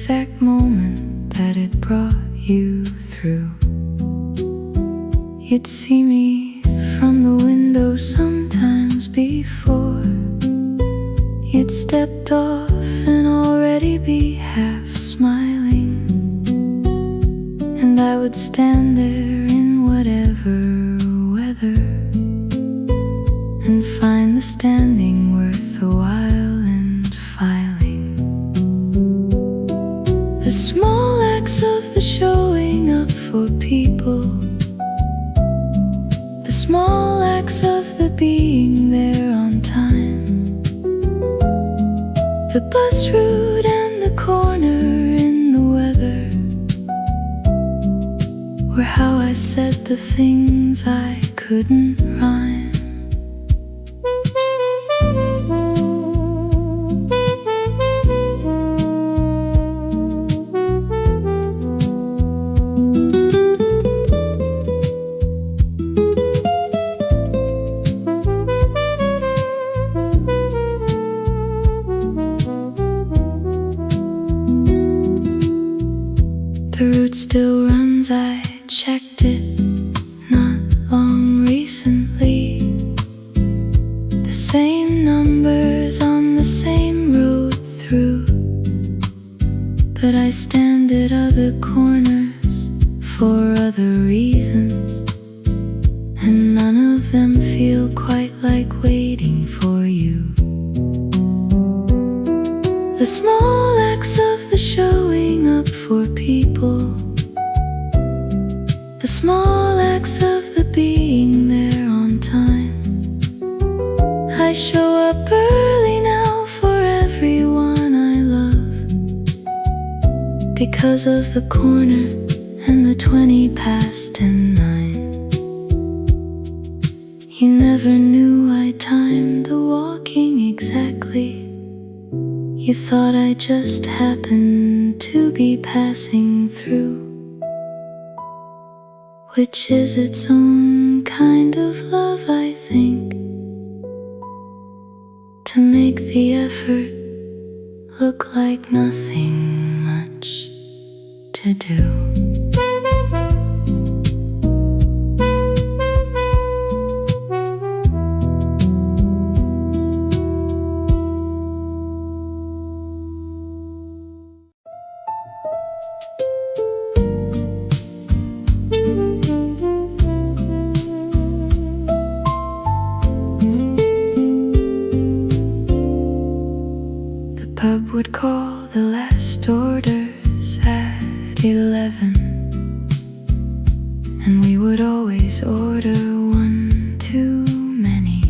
exact moment that it brought you through. You'd see me from the window sometimes before you'd stepped off and already be half smiling, and I would stand there in whatever weather and find the standing worth a while and filing. The small acts of the showing up for people, the small acts of the being there on time, the bus route and the corner in the weather were how I said the things I couldn't rhyme. The route still runs, I checked it not long recently. The same numbers on the same road through, but I stand at other corners for other reasons, and none of them feel quite like waiting for you. The small acts of the showing up for people, the small acts of the being there on time. I show up early now for everyone I love, because of the corner and the 20 past and 9. You never knew I timed the walking exactly. You thought I just happened to be passing through, which is its own kind of love, I think, to make the effort look like nothing much to do. Would call the last orders at 11, and we would always order one too many,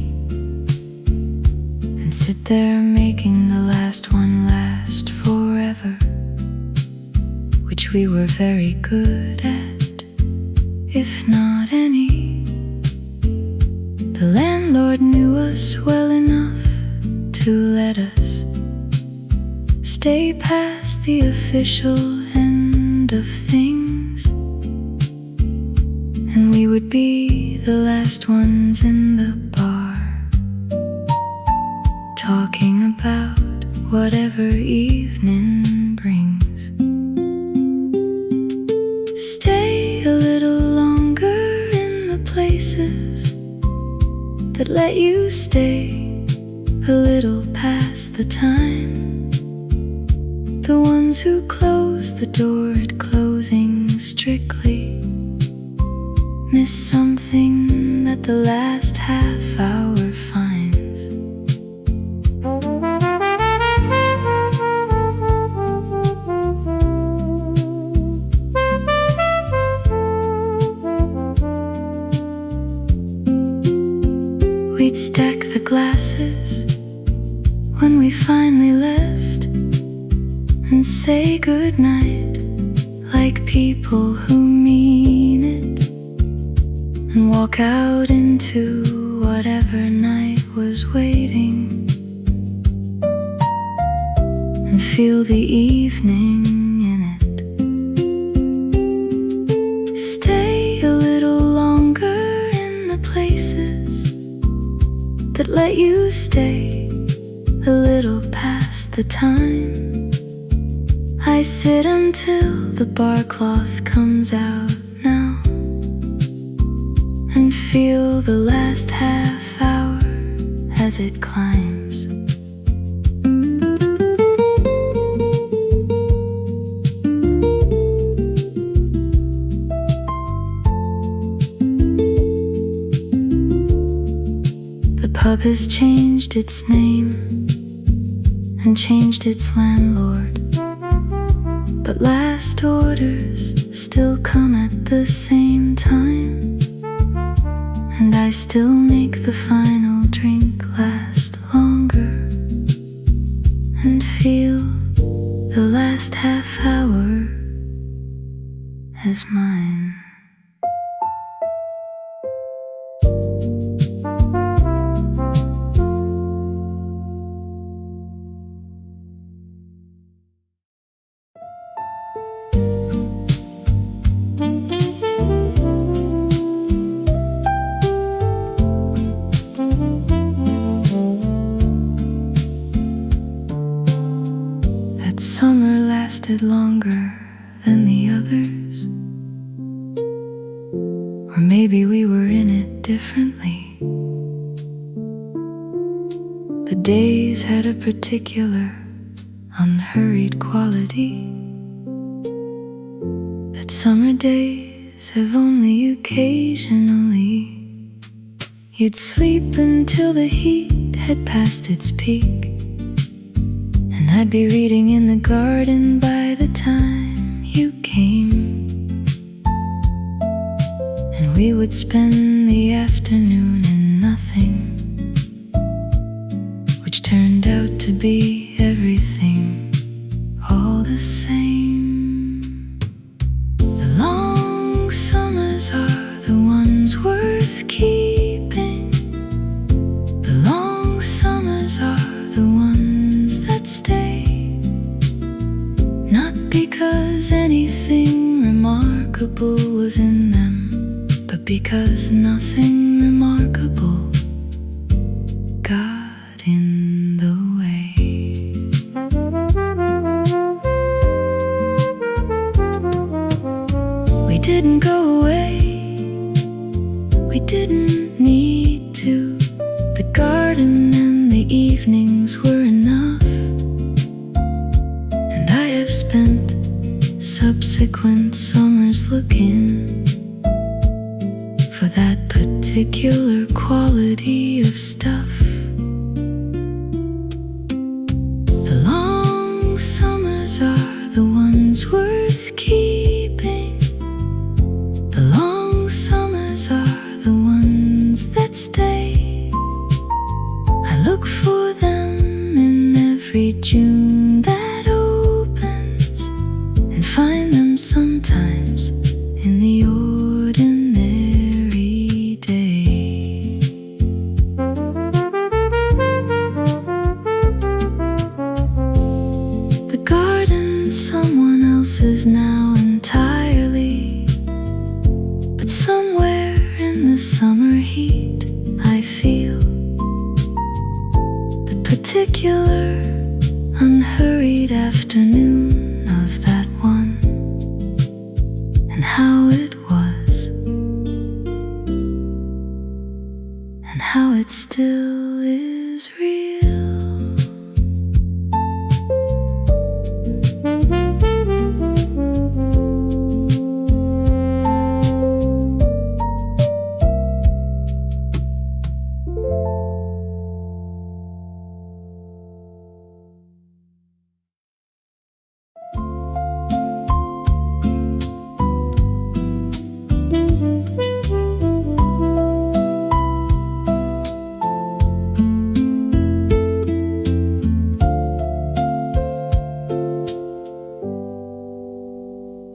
and sit there making the last one last forever, which we were very good at, if not any. The landlord knew us well enough to let us stay past the official end of things, and we would be the last ones in the bar, talking about whatever evening brings. Stay a little longer in the places that let you stay a little past the time. The ones who close the door at closing strictly miss something that the last half hour finds. We'd stack the glasses when we finally left and say goodnight like people who mean it, and walk out into whatever night was waiting, and feel the evening in it. Stay a little longer in the places that let you stay a little past the time. I sit until the bar cloth comes out now and feel the last half hour as it climbs. The pub has changed its name and changed its landlord, but last orders still come at the same time, and I still make the final drink last longer and feel the last half hour as mine. Summer lasted longer than the others, or maybe we were in it differently. The days had a particular unhurried quality that summer days have only occasionally. You'd sleep until the heat had passed its peak, and I'd be reading in the garden by the time you came, and we would spend the afternoon in nothing, which turned out to be everything all the same. The long summers are the ones worth keeping. The long summers are the ones that stay, not because anything remarkable was in them, but because nothing remarkable got in the way. We didn't go away, we didn't need to. The garden and the evenings were enough, and I have spent subsequent summers looking for that particular quality of stuff. The long summers are the ones worth keeping. The long summers are the ones that stay. I look for them in every June that opens, and find them sometimes in the ordinary day. The garden's someone else's now entirely, but somewhere in the summer heat I feel the particular unhurried afternoon of that one, and how it was, and how it still is real.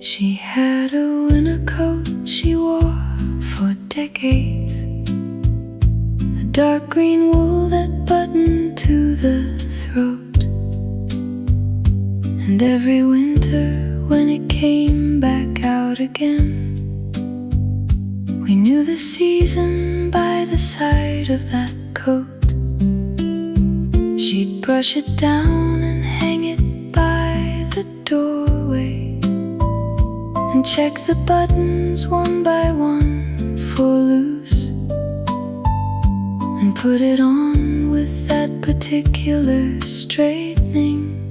She had a winter coat she wore for decades, a dark green wool that buttoned to the throat, and every winter when it came back out again, we knew the season by the side of that coat. She'd brush it down and hang it by the door and check the buttons one by one for loose, and put it on with that particular straightening.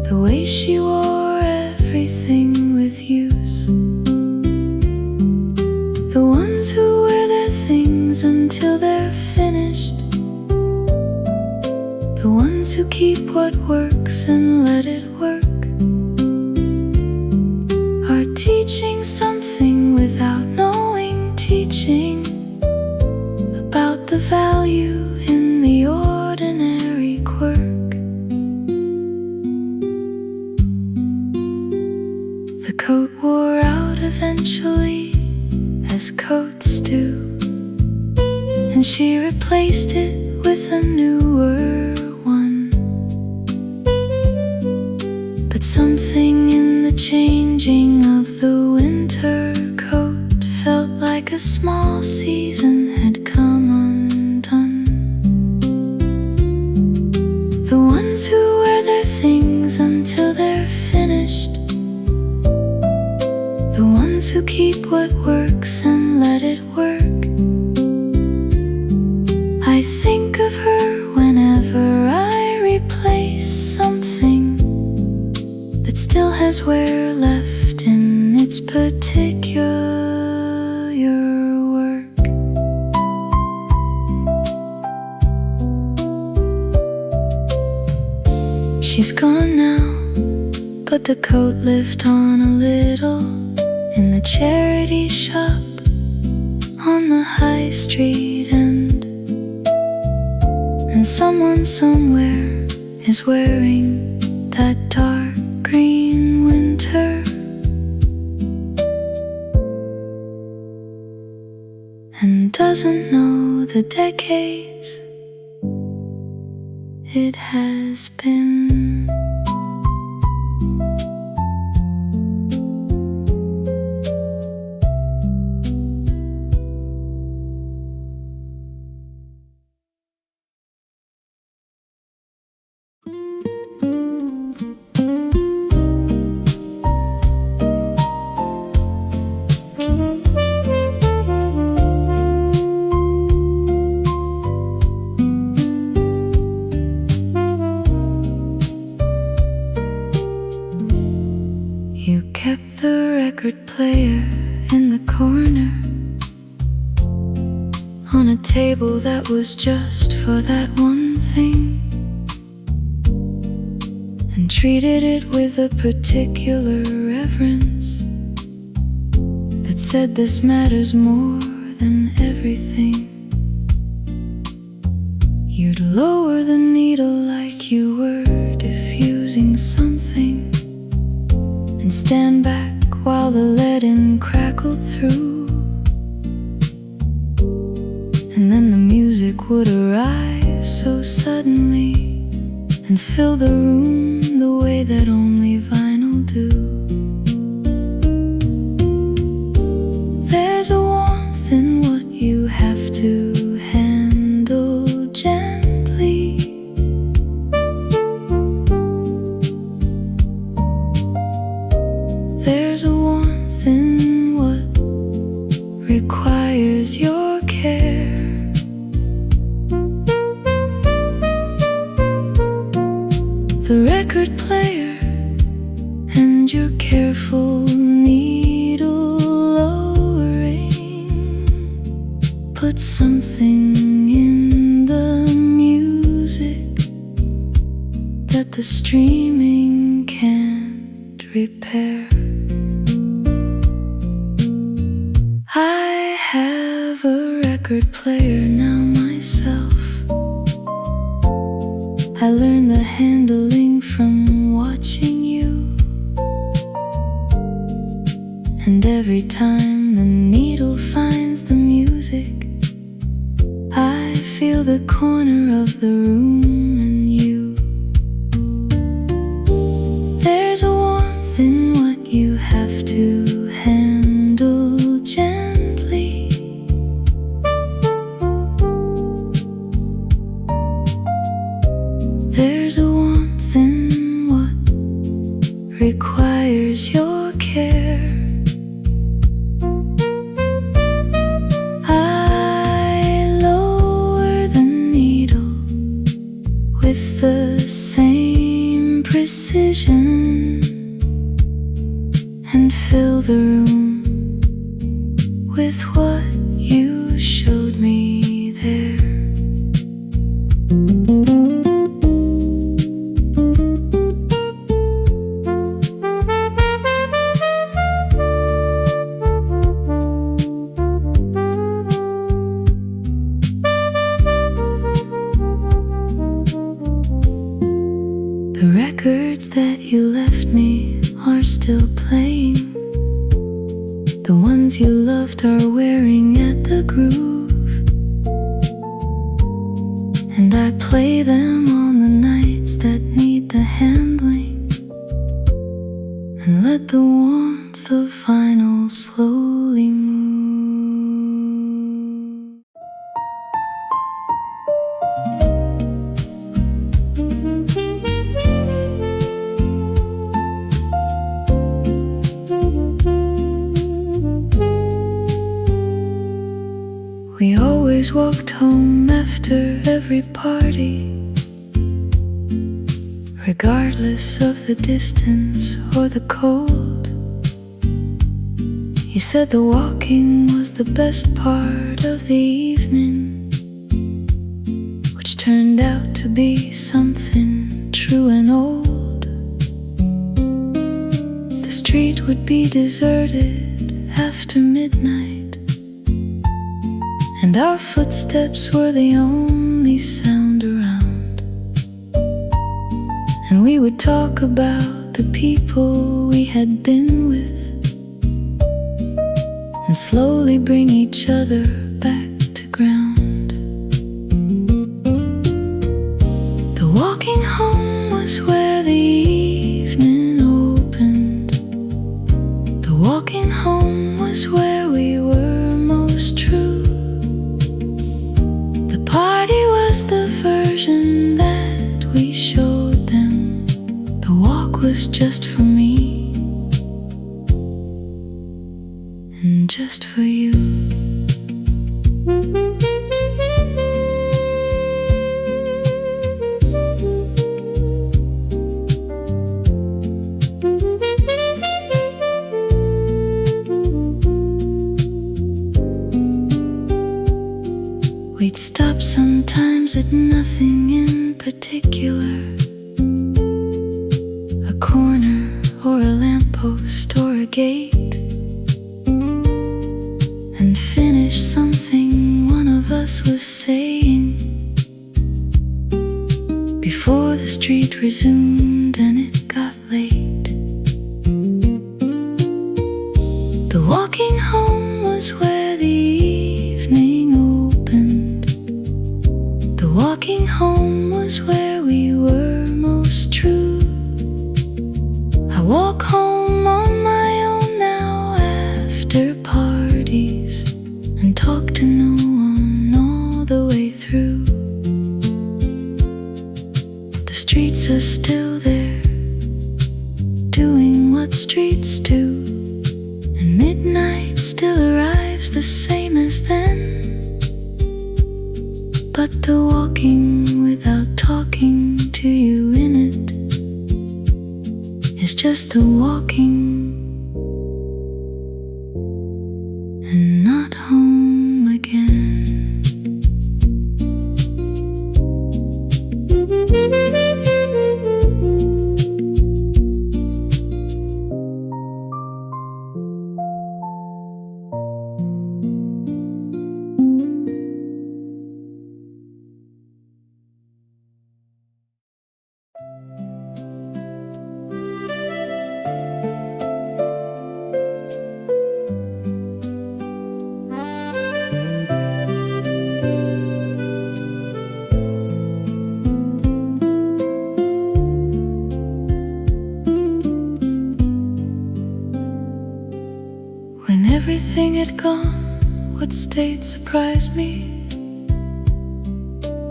The way she wore everything with use. The ones who wear their things until they're finished. The ones who keep what works and let it work. Are teaching something without knowing teaching. About the value in the ordinary quirk. The coat wore out eventually, as coats do, and she replaced it with a newer one. But something in the changing of the winter coat felt like a small season had come undone. The ones who wear their things until they're finished. The ones who keep what works and let it work. I think of her whenever I replace something that still has wear left in its particular work. She's gone now, but the coat lived on a little in the charity shop on the high street end. And someone somewhere is wearing that dark green winter and doesn't know the decades it has been. You kept the record player in the corner on a table that was just for that one thing, and treated it with a particular reverence that said this matters more than everything. You'd lower the needle like you were diffusing something, and stand back while the leaden crackled through. And then the music would arrive so suddenly and fill the room the way that only vinyl do. There's a warmth in what you have to handle gently. There's a warmth in what requires your care. The record player and your careful needle lowering put something in the music that the streaming can't repair. I have a record player now myself. I learned the handling from watching you, and every time the needle finds the music, I feel the corner of the room and you. There's a warmth in what you have to handle gently. There's a warmth in what requires your and fill the room with what you showed me there. The records that you left me are still playing. The ones you loved are wearing at the groove, and I play them on the nights that need the handling, and let the warmth of vinyl slowly move. We always walked home after every party, regardless of the distance or the cold. You said the walking was the best part of the evening, which turned out to be something true and old. The street would be deserted after midnight, and our footsteps were the only sound around. And we would talk about the people we had been with, and slowly bring each other back to ground. The walking home was where the evening opened. The walking home was where we were most true. The party was the version that we showed them. The walk was just for me, and just for you. We'd stop sometimes at nothing in particular, a corner or a lamppost or a gate, and finish something one of us was saying before the street resumed and it got late. The walking home was where the evening opened. The walking home was where we were most true. I walk home on my own now after parties, and talk to no one all the way through. The streets are still there, doing what streets do, and midnight still arrives the same as then. But the walking without talking to you in it is just the walking and not home again. When everything had gone, what stayed surprised me.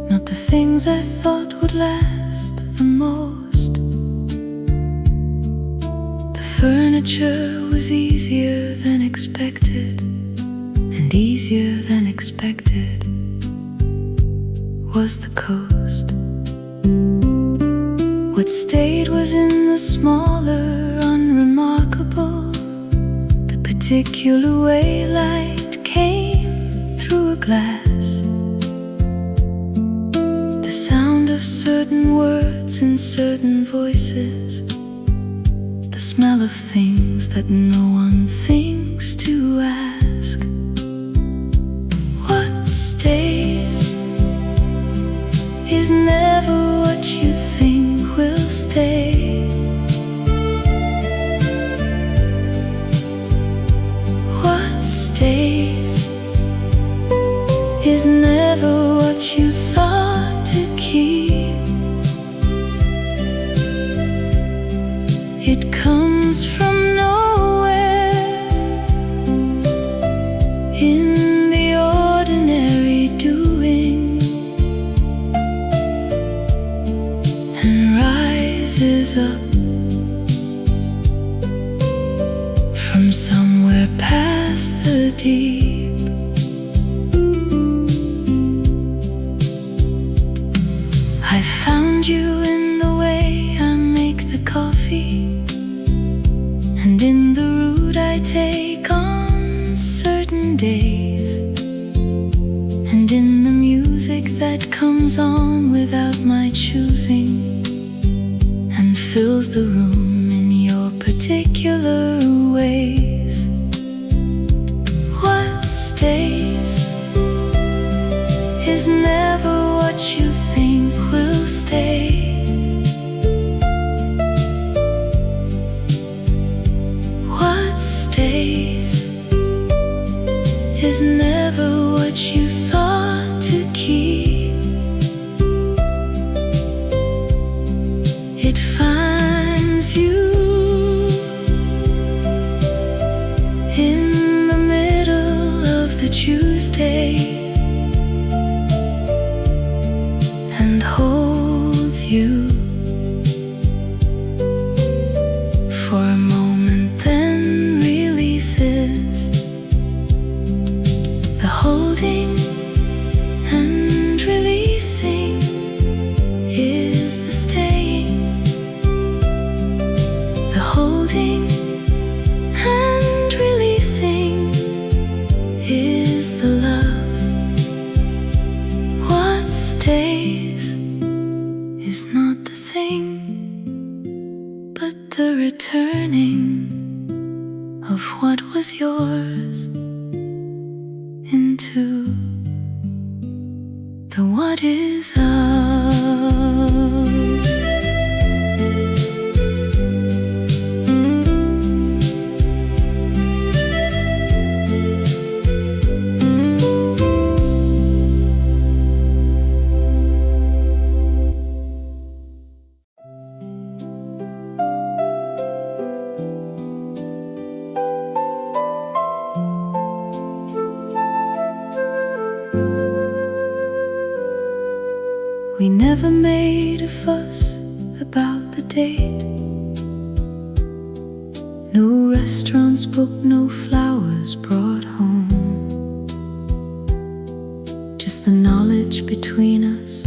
Not the things I thought would last the most. The furniture was easier than expected, and easier than expected was the coast. What stayed was in the smaller, unremarkable particular way light came through a glass. The sound of certain words in certain voices, the smell of things that no one thinks to ask. What stays is never what you think will stay. What stays is never what you thought to keep. It comes from nowhere in the ordinary doing and rises up from somewhere past the deep. I found you in the way I make the coffee, and in the route I take on certain days, and in the music that comes on without my choosing and fills the room in your particular ways. What stays is never what you think will stay. What stays is never what you thought to keep. It finds you in the middle of the Tuesday and holds you for a moment, then releases. The holding and releasing is the staying. The holding and releasing is the love. What stays is not the thing, but the returning of what was yours into the what is ours. We never made a fuss about the date. No restaurants booked, no flowers brought home. Just the knowledge between us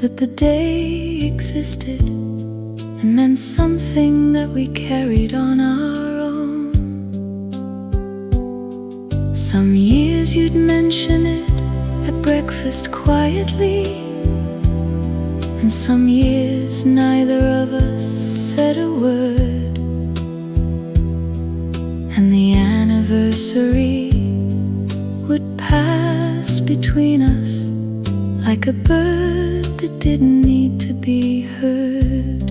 that the day existed and meant something that we carried on our own. Some years you'd mention it at breakfast quietly, and some years neither of us said a word, and the anniversary would pass between us like a bird that didn't need to be heard.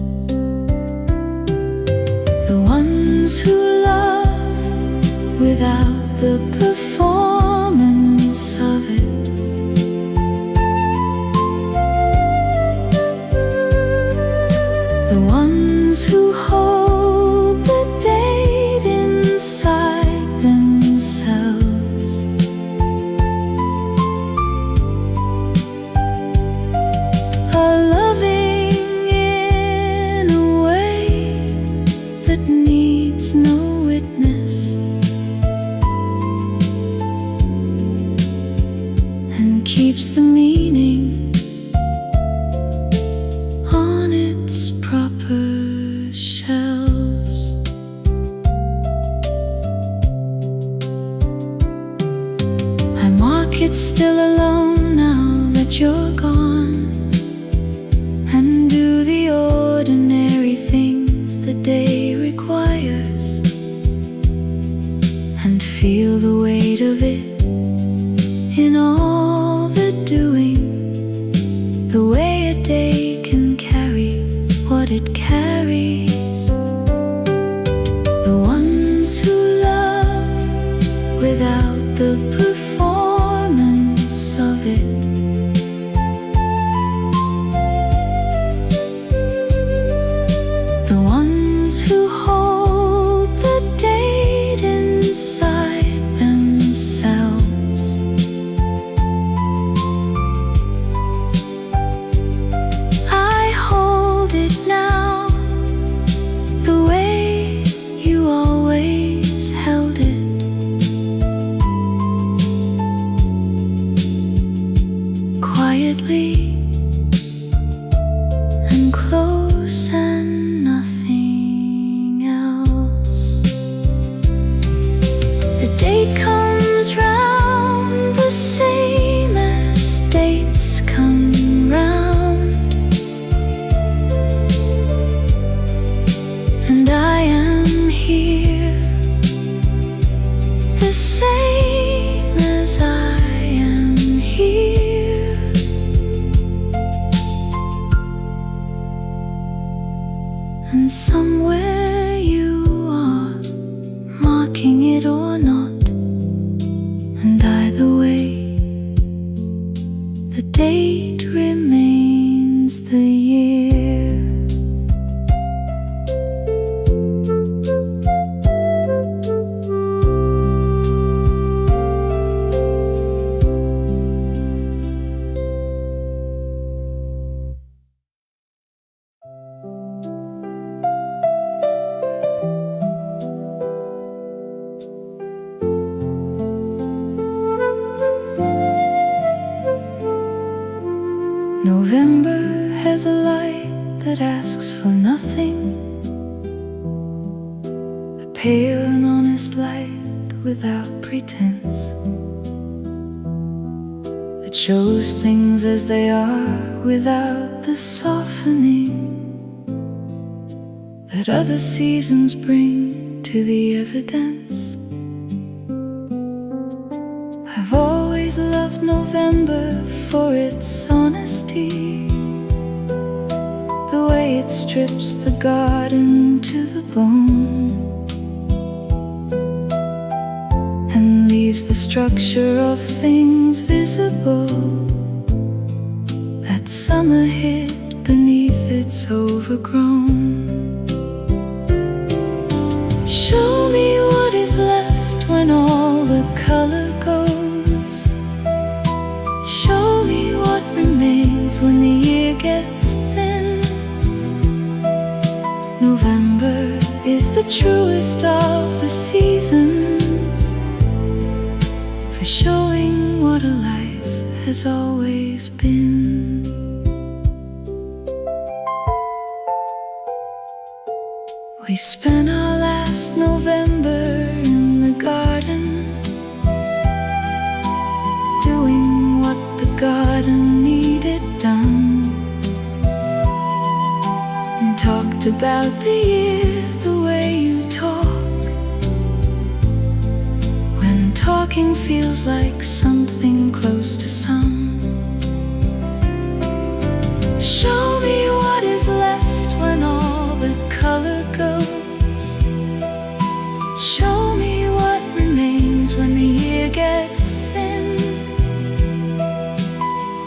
The ones who love without the performance of it, the ones who hold the date inside themselves, are loving in a way that needs no witness and keeps the meaning on its proper shelves. still alone now that you're gone, and do the ordinary things the day requires, and feel the weight of it in all the doing, the way a day can carry what it carries. The ones who love without the performance of it, the ones who hold the date inside themselves. I hold it now the way you always held it. Quietly and close and nothing else. The day comes round the same as dates come round, and I am here the same as I am here. And somewhere you are, marking it or not, and either way, the date remains the year. November has a light that asks for nothing, a pale and honest light without pretense, that shows things as they are without the softening that other seasons bring to the evidence. I've always loved November for its honesty, the way it strips the garden to the bone and leaves the structure of things visible that summer hid beneath its overgrown. Show me what is left when all the color goes. Show me what remains when the year gets thin. November is the truest of the seasons for showing what a life has always been. We spent our last November in the garden, doing what the garden needed done, and talked about the year the way you talk, when talking feels like something close to some. Show me what is left when all the color goes. Show me what remains when the year gets thin.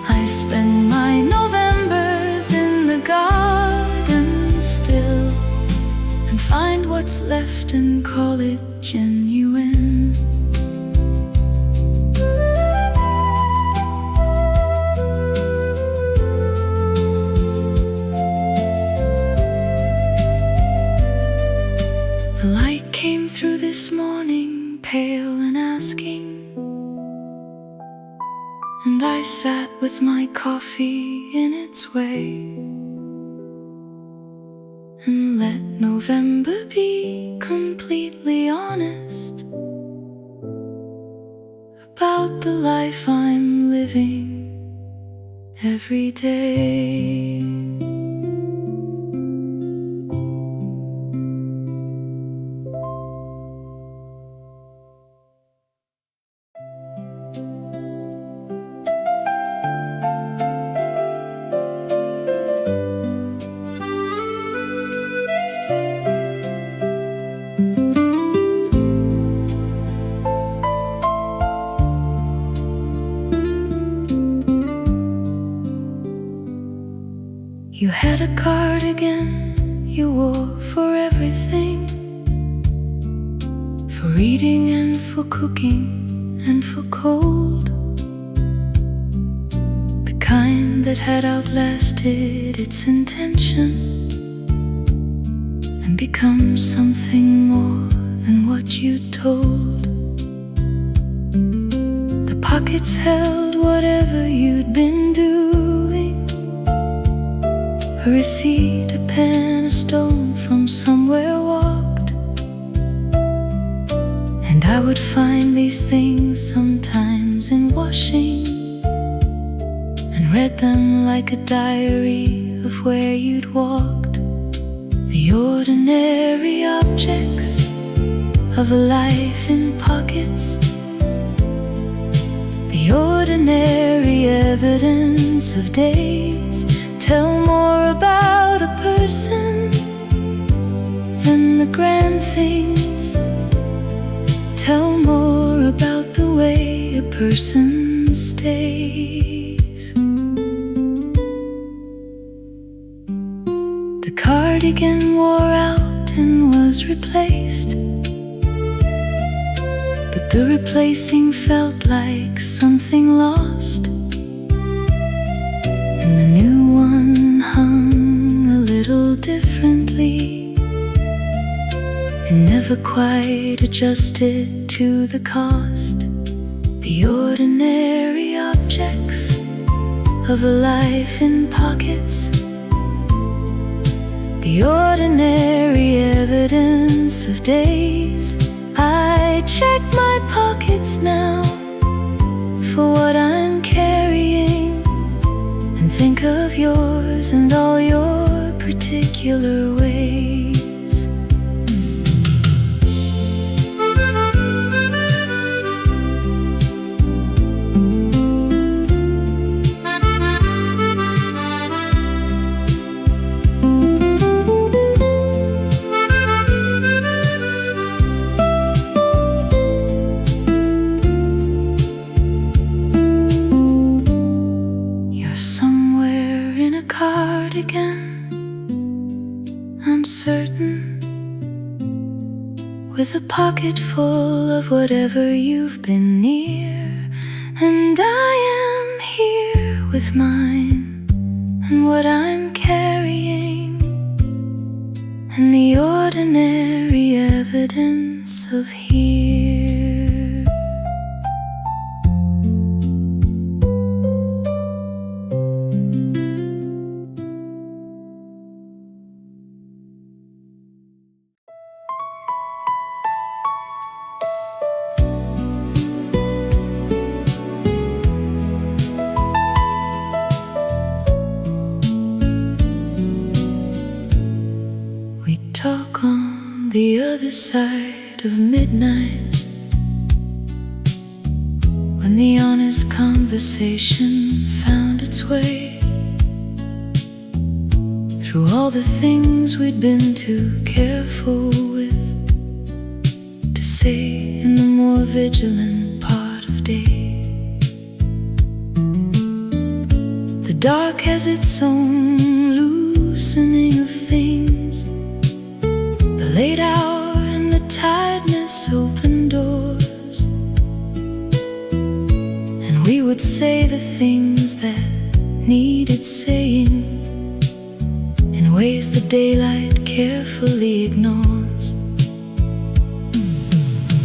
I spend my Novembers in the garden still, and find what's left and call it genuine. The light came through this morning, pale and asking, and I sat with my coffee in its way, and let November be completely honest about about the life I'm living every day. You had a cardigan you wore for everything, for eating and for cooking and for cold, the kind that had outlasted its intention and become something more than what you told. The pockets held whatever you'd been doing, a receipt, a pen, a stone from somewhere walked. And I would find these things sometimes in washing, and read them like a diary of where you'd walked. The ordinary objects of a life in pockets, the ordinary evidence of days, tell more about a person than the grand things, tell more about the way a person stays. The cardigan wore out and was replaced, but the replacing felt like something lost, and the new one hung a little differently and never quite adjusted to the cost. The ordinary objects of a life in pockets, the ordinary evidence of days. I check my pockets now for what I'm carrying, and think of yours and all your particular ways. I'm certain, with a pocket full of whatever you've been near, and I am here with mine and what I'm carrying, and the ordinary evidence of here. Talk on the other side of midnight, when the honest conversation found its way through all the things we'd been too careful with to say in the more vigilant part of day. The dark has its own loosening of things, the late hour and the tiredness open doors, and we would say the things that needed saying in ways the daylight carefully ignores.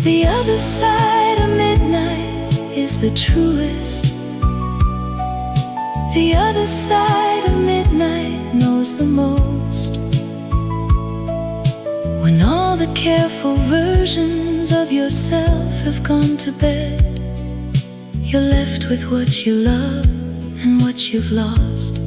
The other side of midnight is the truest. The other side of midnight knows the most. When all the careful versions of yourself have gone to bed, You're left with what you love and what you've lost.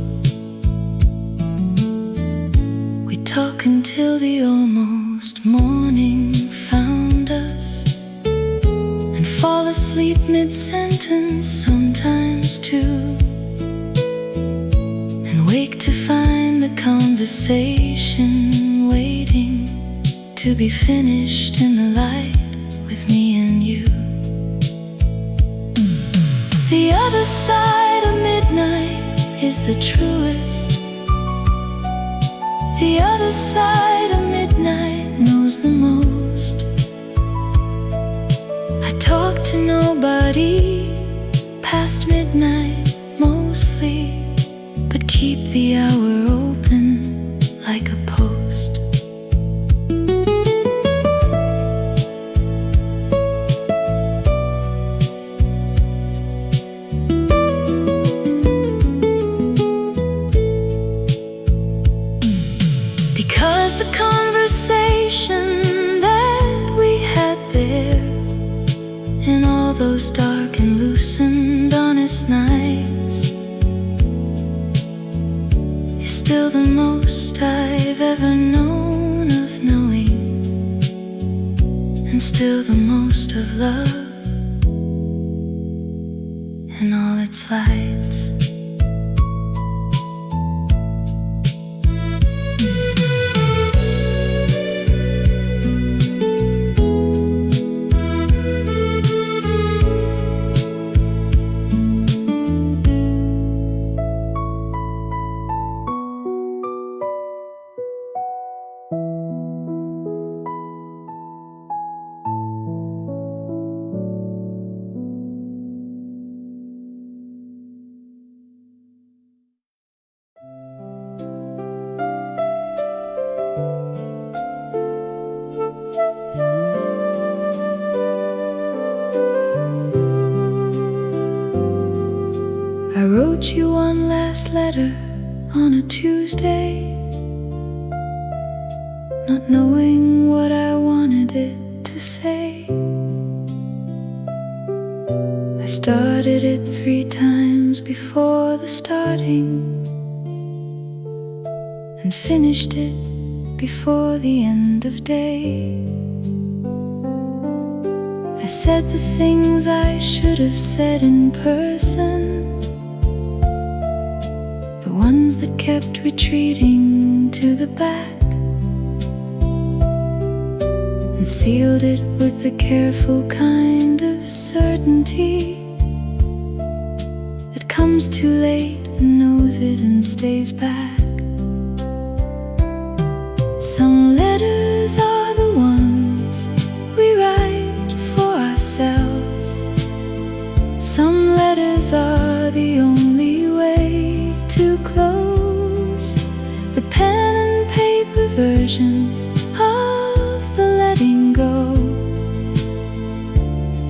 We talk until the almost morning found us, and fall asleep mid-sentence sometimes too, and wake to find the conversation waiting to be finished in the light with me and you. The other side of midnight is the truest. The other side of midnight knows the most. I talk to nobody past midnight mostly, but keep the hour open like a post. Because the conversation that we had there, in all those dark and loosened honest nights, is still the most I've ever known of knowing, and still the most of love and all its lights. I wrote you one last letter on a Tuesday, not knowing what I wanted it to say. I started it 3 times before the starting, and finished it before the end of day. I said the things I should have said in person, the ones that kept retreating to the back, and sealed it with a careful kind of certainty that comes too late and knows it and stays back. Some letters are the ones we write for ourselves. Some letters are the only way to close. The pen and paper version of the letting go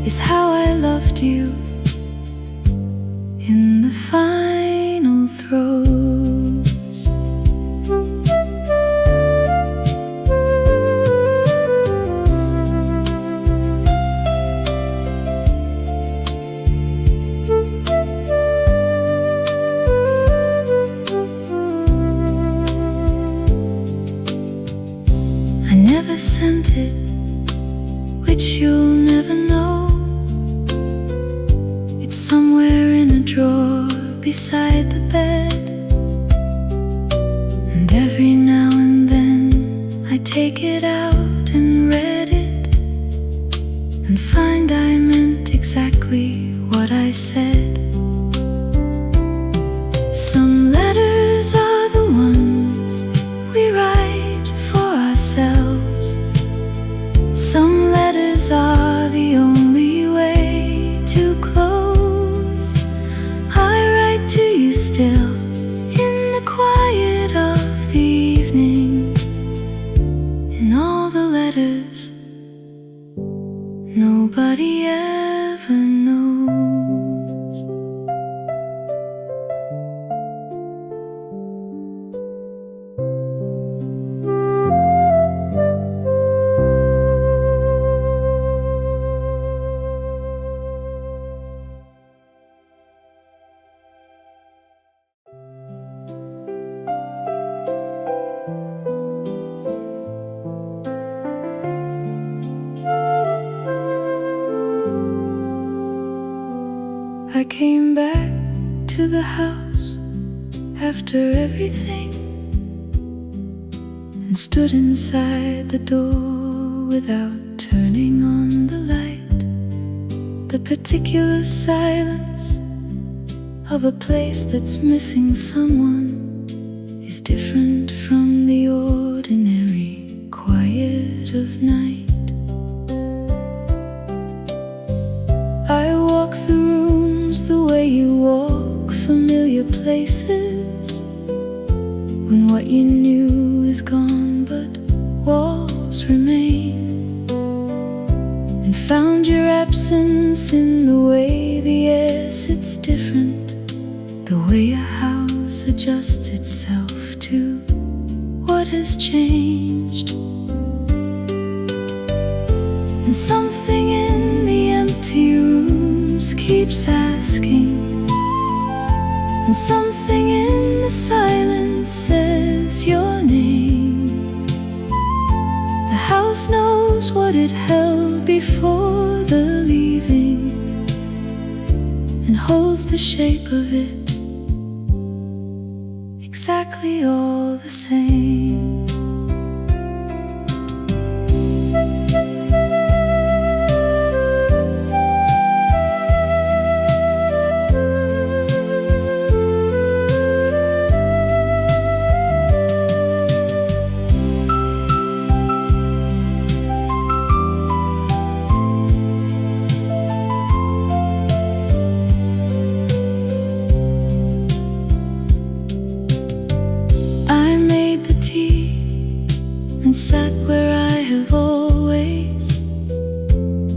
is how I loved you in the final throes. I never sent it, which you'll never know. It's somewhere in a drawer beside the bed, and every now and then I take it out and read it, and find I meant exactly what I said. Some letters are the ones we write for ourselves. Some letters are the only way to close. I write to you still in the quiet of the evening, in all the letters nobody ever knows. I came back to the house after everything and stood inside the door without turning on the light. The particular silence of a place that's missing someone is different from the ordinary quiet of night. I walk the rooms the way you walk familiar places, when what you knew is gone but walls remain, and found your absence in the way the air sits different, the way a house adjusts itself to what has changed. And something in the empty rooms keeps asking, and something in the silence says your name. The house knows what it held before the leaving, and holds the shape of it exactly all the same. And sat where I have always,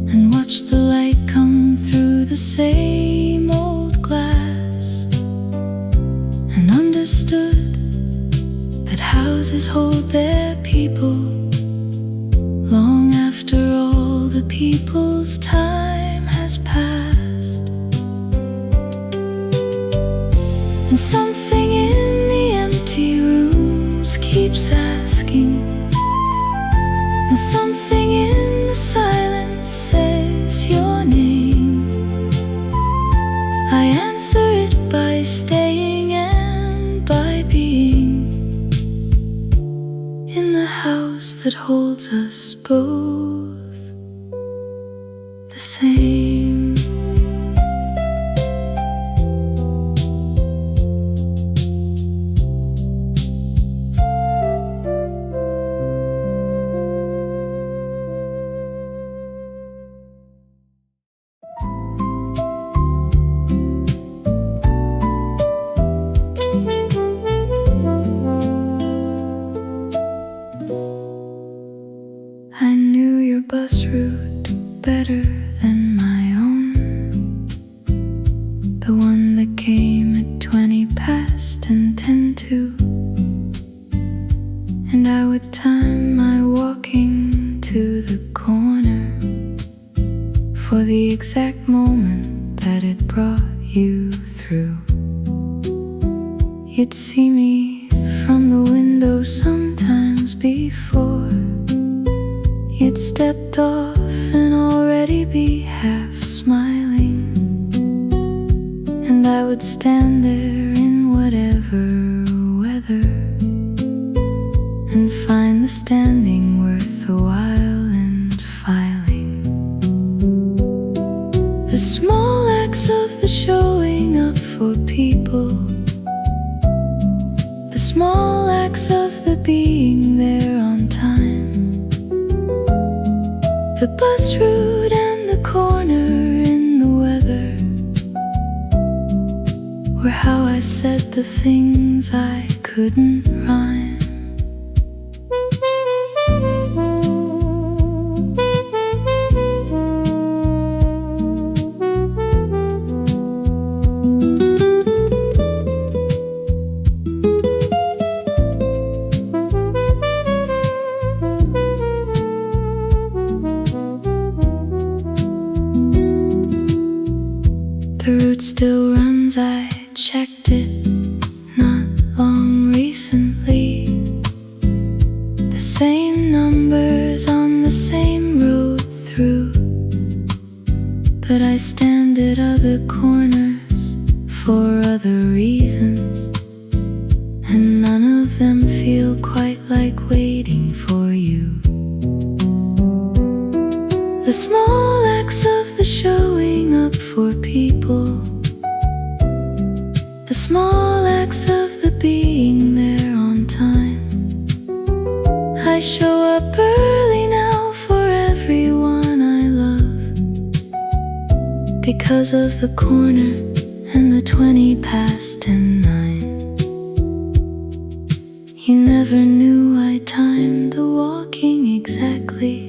and watched the light come through the same old glass, and understood that houses hold their people long after all the people's time has passed. And something in the empty rooms keeps asking, and something in the silence says your name. I answer it by staying and by being in the house that holds us both the same. I knew your bus route better than my own, the one that came at 20 past and 10 to, and I would time my walking to the corner for the exact moment that it brought you through. You'd see me from the window sometimes before you'd stepped off and already be half smiling, and I would stand there in whatever weather and find the standing worth a while and filing. The small acts of the showing up for people, the small acts of the being there on time, the bus route and the corner in the weather were how I said the things I couldn't rhyme. The route still runs, I checked it not long recently. The same numbers on the same road through, but I stand at other corners for other reasons, and none of them feel quite like waiting for you. The small acts of the showing up for people, the small acts of the being there on time. I show up early now for everyone I love, because of the corner and the 20 past and 9. You never knew I timed the walking exactly.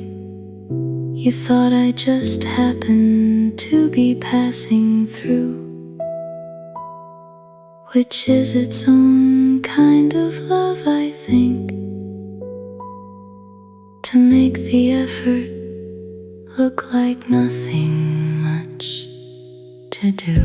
You thought I just happened to be passing through, which is its own kind of love, I think, to make the effort look like nothing much to do.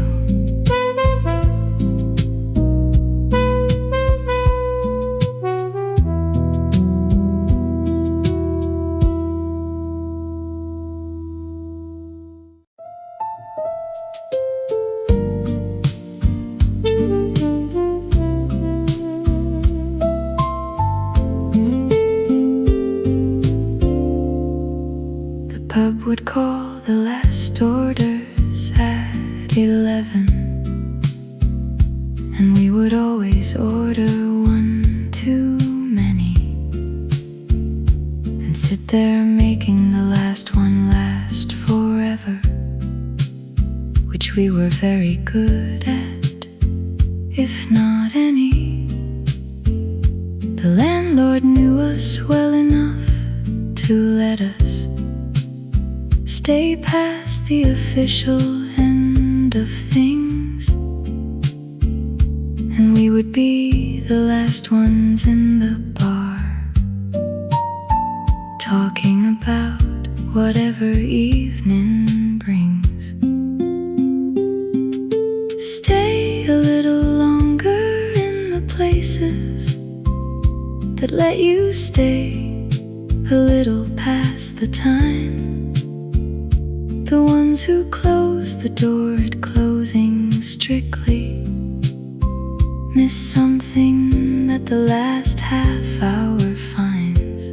Would call the last orders at 11, and we would always order one too many, and sit there making the last one last forever, which we were very good at, if not any. The landlord knew us well enough to let us stay past the official end of things, and we would be the last ones in the bar, talking about whatever evening brings. Stay a little longer in the places that let you stay a little past the time. The ones who close the door at closing strictly miss something that the last half hour finds.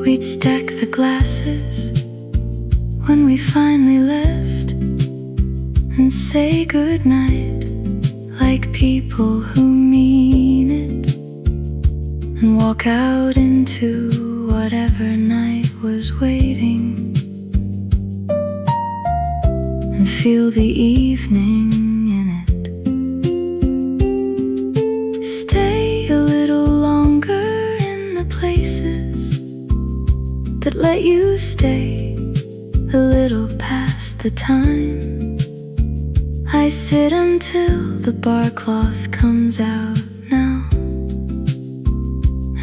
We'd stack the glasses when we finally left, and say goodnight like people who mean it, and walk out into whatever night was waiting, and feel the evening in it. Stay a little longer in the places that let you stay a little past the time. I sit until the bar cloth comes out now,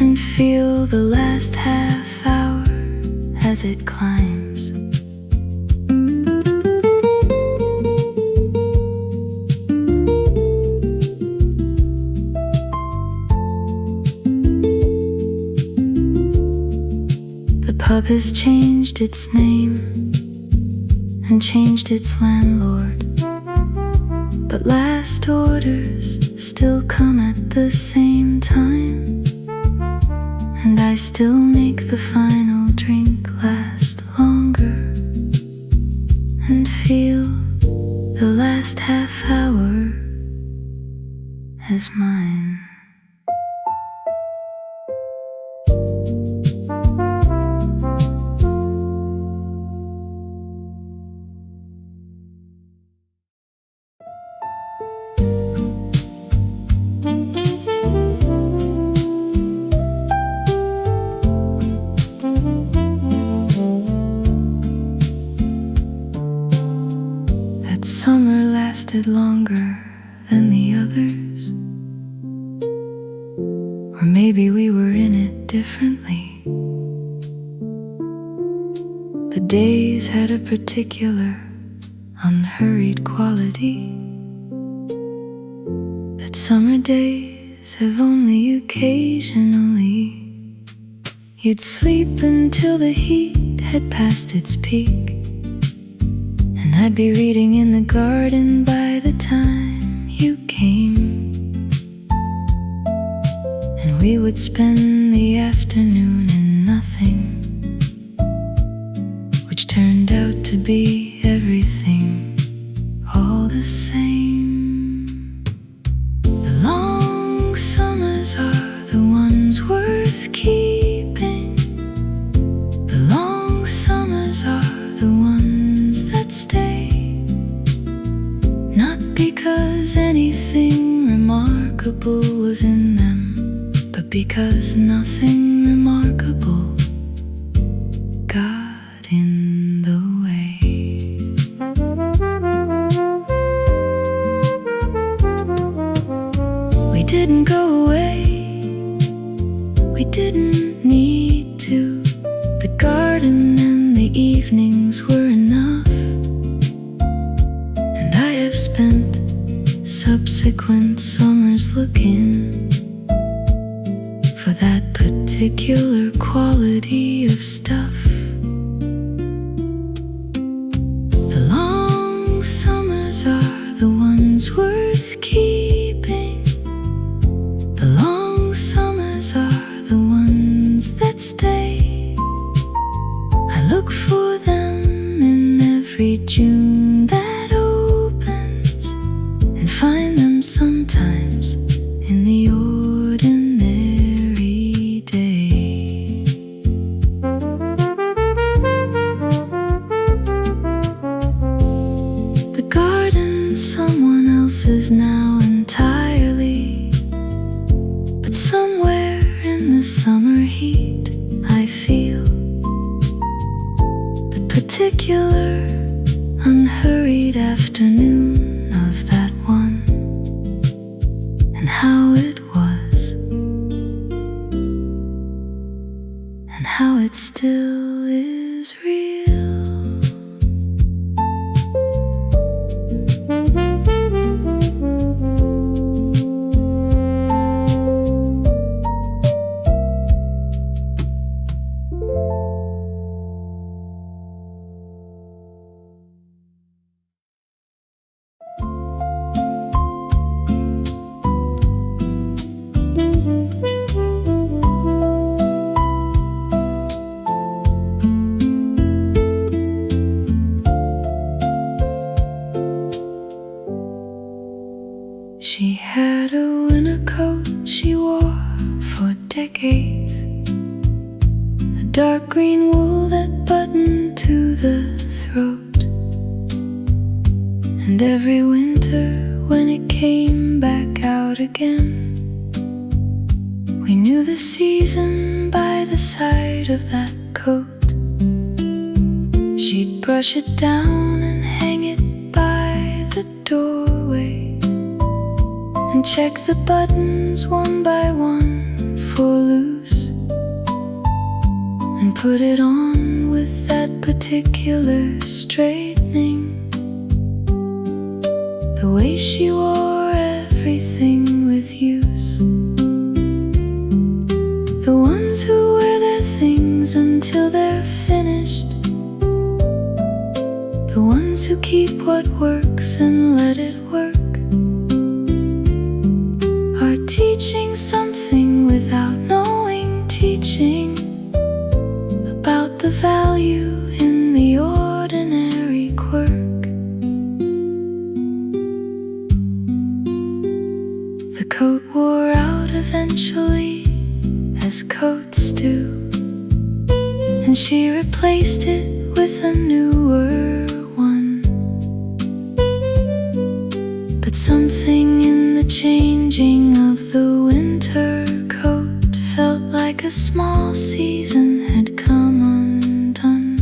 and feel the last half hour as it climbs. The pub has changed its name and changed its landlord, but last orders still come at the same time, and I still make the final drink last longer, and feel the last half hour as mine. Summer lasted longer than the others, or maybe we were in it differently. The days had a particular unhurried quality, summer days have only occasionally. You'd sleep until the heat had passed its peak, and I'd be reading in the garden by the time you came. And we would spend the afternoon in nothing, which turned out to be everything, all the same. The long summers are the ones worth keeping. The long summers are the ones that stay, not because anything remarkable was in them, but because nothing remarkable got in the way. We didn't go away, we didn't need to. The garden and the evenings were enough, and I have spent subsequent summers looking for that particular quality of stuff. The long summers are the ones worth keeping. The long summers are the ones that stay. I look for them in every June that opens, and find them sometimes in the ordinary day. The garden's someone else's now entirely, but somewhere in the summer heat I feel the particular unhurried afternoon of that one, and how it was, and how it still is real. She had a winter coat she wore for decades, a dark green wool that buttoned to the throat. And every winter when it came back out again, we knew the season by the side of that coat. She'd brush it down and hang it by the doorway, and check the buttons one by one for loose, and put it on with that particular straightening. The way she wore everything with use. The ones who wear their things until they're finished. The ones who keep what works and let it work. Are teaching something without knowing teaching, about the value in the ordinary quirk. The coat wore out eventually, as coats do, and she replaced it with a newer one. But something in the changing of the winter coat felt like a small season had come undone.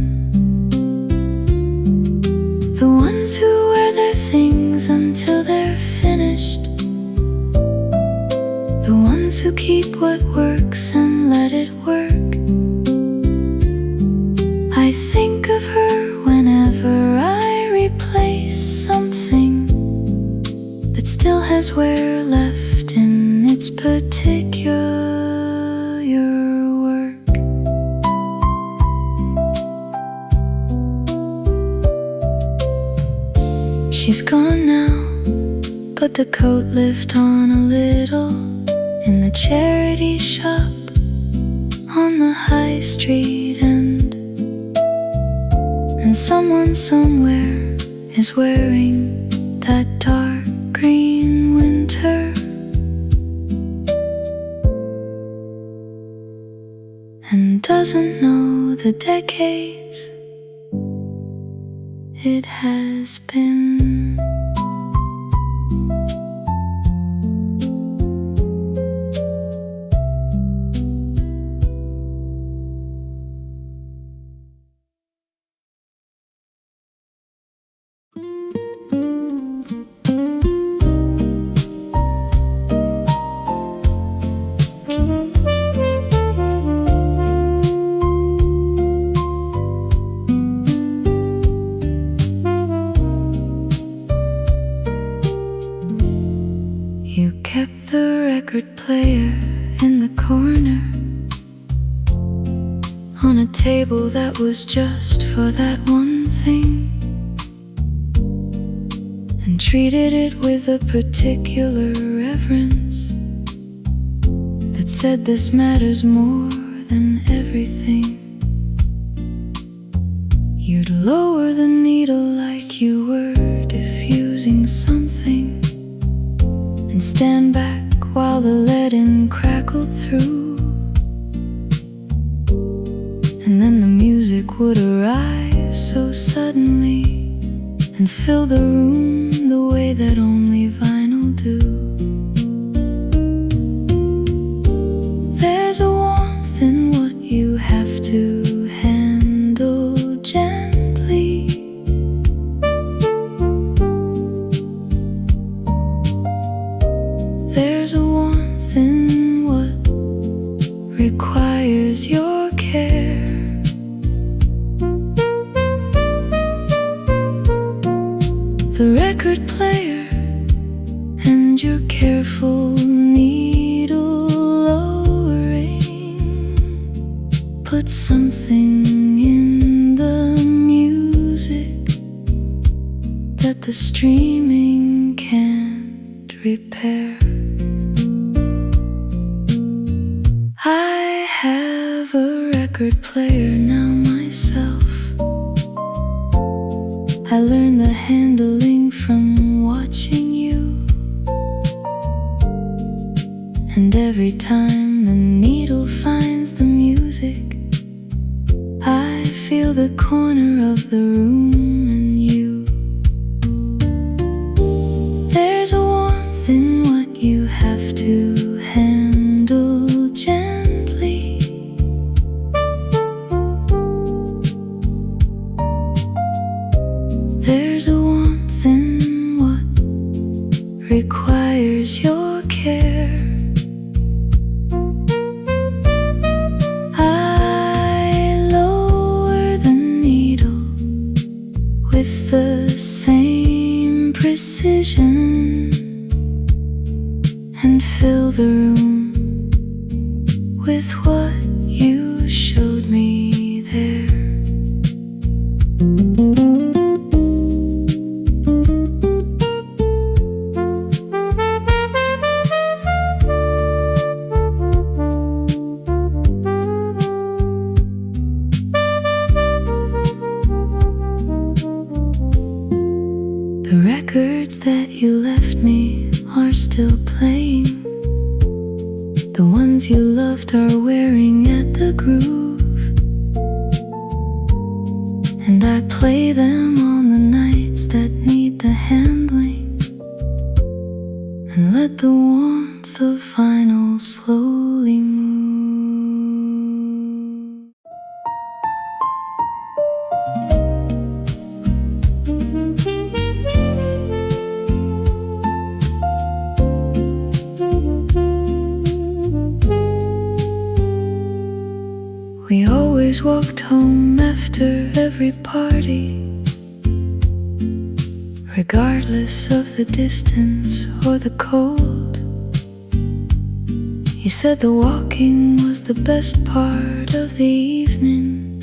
The ones who wear their things until they're finished. The ones who keep what works and let it work. I think of her whenever I replace something that still has wear left. its particular work. She's gone now, but the coat lived on a little in the charity shop on the high street end. And someone somewhere is wearing that dark green winter and doesn't know the decades it has been. You kept the record player in the corner on a table that was just for that one thing, and treated it with a particular reverence that said this matters more than everything. You'd lower the needle like you were diffusing something and stand back while the lead-in crackled through. And then the music would arrive so suddenly and fill the room the way that only vinyl do. There's a warmth in what you have to handle gently. There's a warmth in what requires your care. The record player and your careful needle lowering put something in the music that the streaming can't repair. I have a record player now myself. I learned the handling from watching you, and every time the needle finds the music, I feel the corner of the room and you. There's a warmth in what you have to handle gently. There's a warmth in what requires your care. I lower the needle with the same precision and fill the room with what you showed me there. The records that you left me are still playing. The ones you loved are wearing at the groove, and I play them on the nights that need the handling, and let the warmth of vinyl slowly move. We always walked home after every party, regardless of the distance or the cold. You said the walking was the best part of the evening,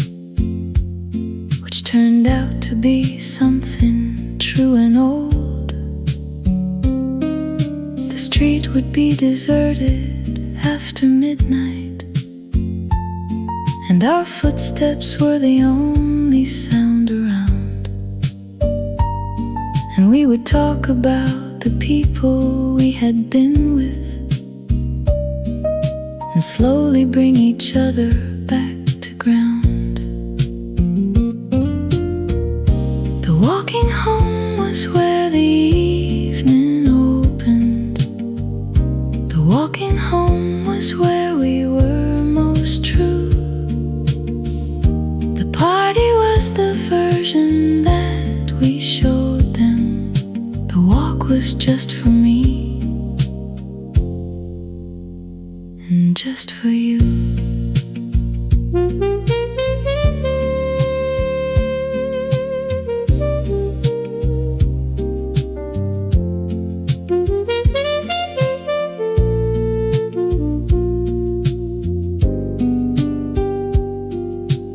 which turned out to be something true and old. The street would be deserted after midnight, and our footsteps were the only sound around. And we would talk about the people we had been with, and slowly bring each other back to ground. The walking home was where the evening opened. The walking home was where we were most true. The party was the version that we showed them. The walk was just for me, and just for you.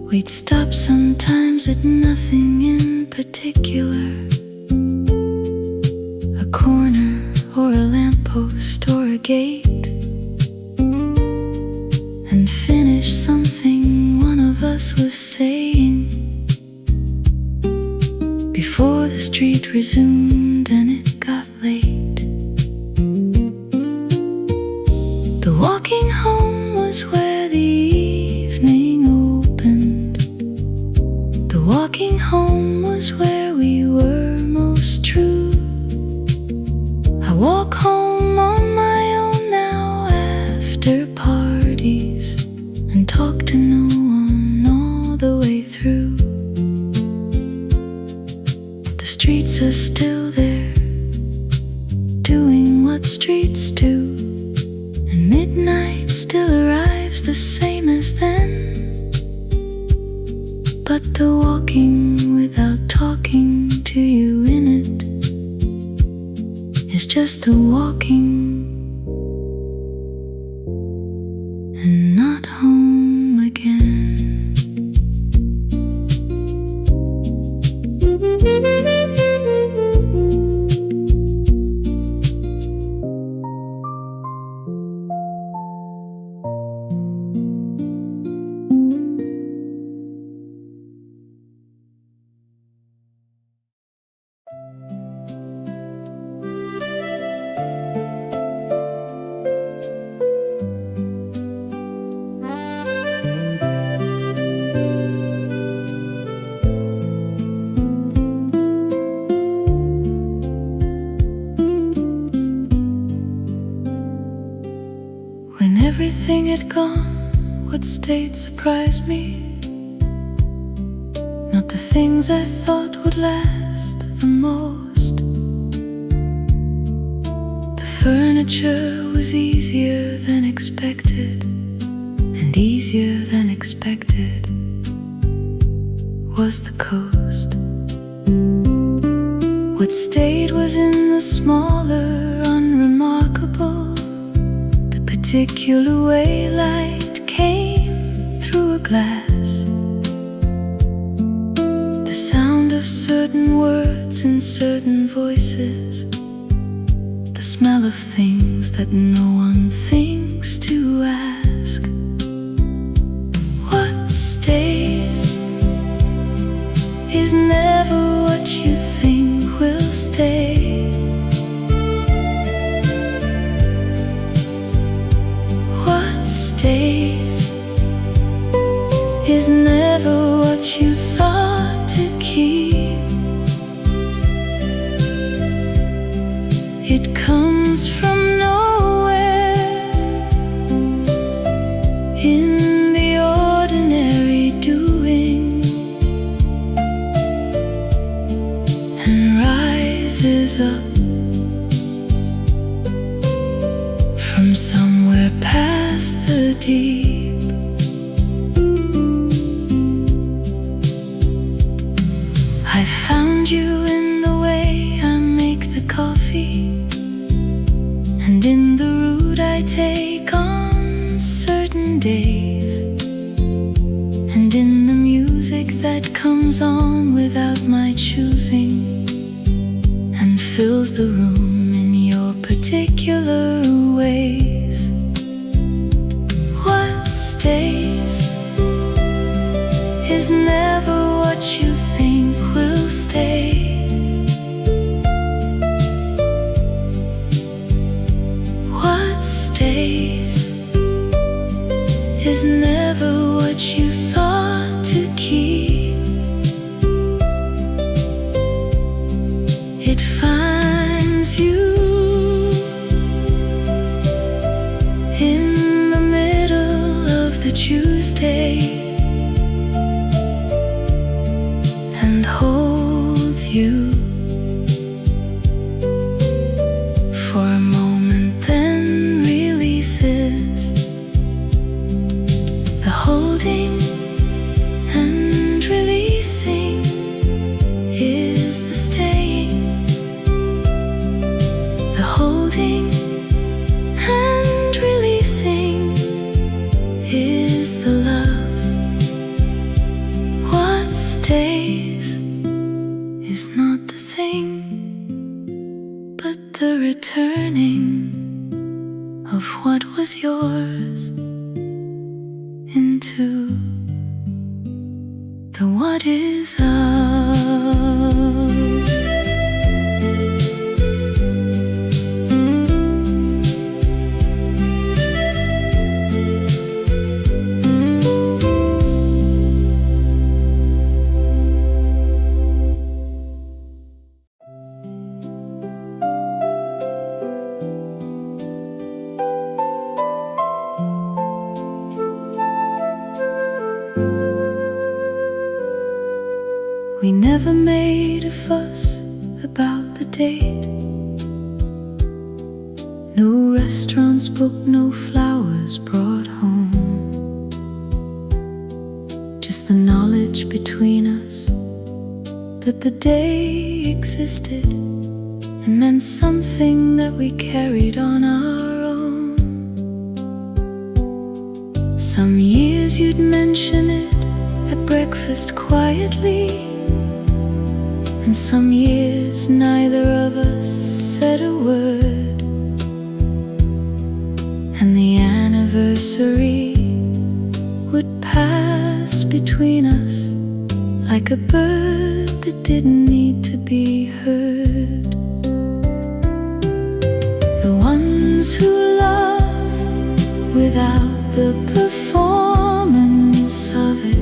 We'd stop sometimes at nothing in particular, a corner or a lamppost or a gate, and finish something one of us was saying before the street resumed and it got late. The walking home was where the evening opened. The walking home was where we were most true. I walk home on my own now after parties, and talk to no one all the way through. The streets are still there, doing what streets do, and midnight still arrives the same as then. But the walking without talking to you in it is just the walking and not home again. When everything had gone, what stayed surprised me. Not the things I thought would last the most. The furniture was easier than expected, and easier than expected was the coast. What stayed was in the smaller, unremarkable, particular way light came through a glass. The sound of certain words in certain voices, the smell of things that no one thinks to ask. What stays is never what you think will stay. Stays is never what you thought to keep. It comes from nowhere in the ordinary doing, and rises up from somewhere past the deep. I found you in the way I make the coffee, and in the route I take on that comes on without my choosing and fills the room in your particular ways. What stays is never what you think will stay. What stays is never what you thought to keep. It finds you in the middle of the Tuesday and holds you for a moment, then releases. The holding and releasing is the staying. The holding and releasing is the love. What stays is not the thing, but the returning of what was yours into the what is ours. We never made a fuss about the date. No restaurants booked, no flowers brought home. Just the knowledge between us that the day existed and meant something that we carried on our own. Some years you'd mention it at breakfast quietly, and some years neither of us said a word. And the anniversary would pass between us like a bird that didn't need to be heard. The ones who love without the performance of it,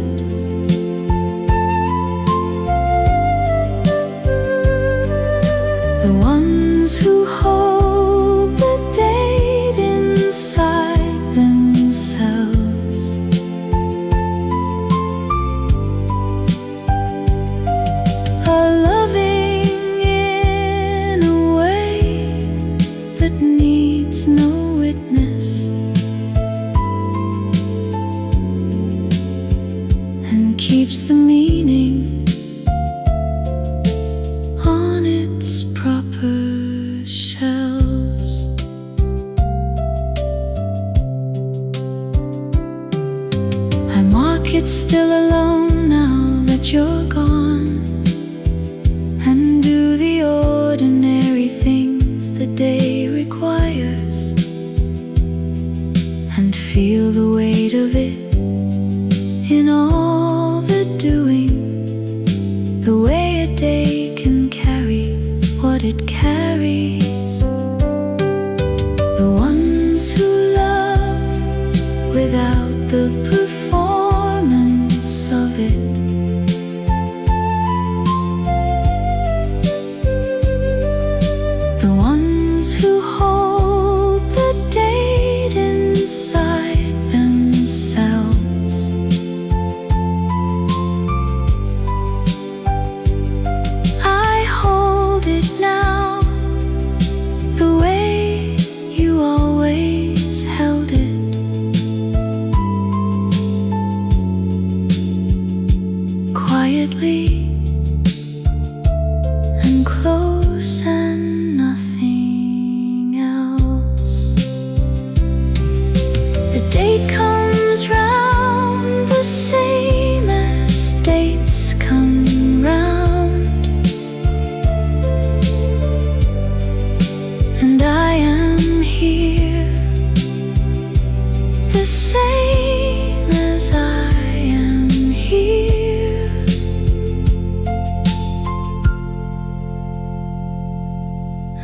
the ones who hold the date inside themselves, are loving in a way that needs no witness and keeps the meaning on its proper shelf.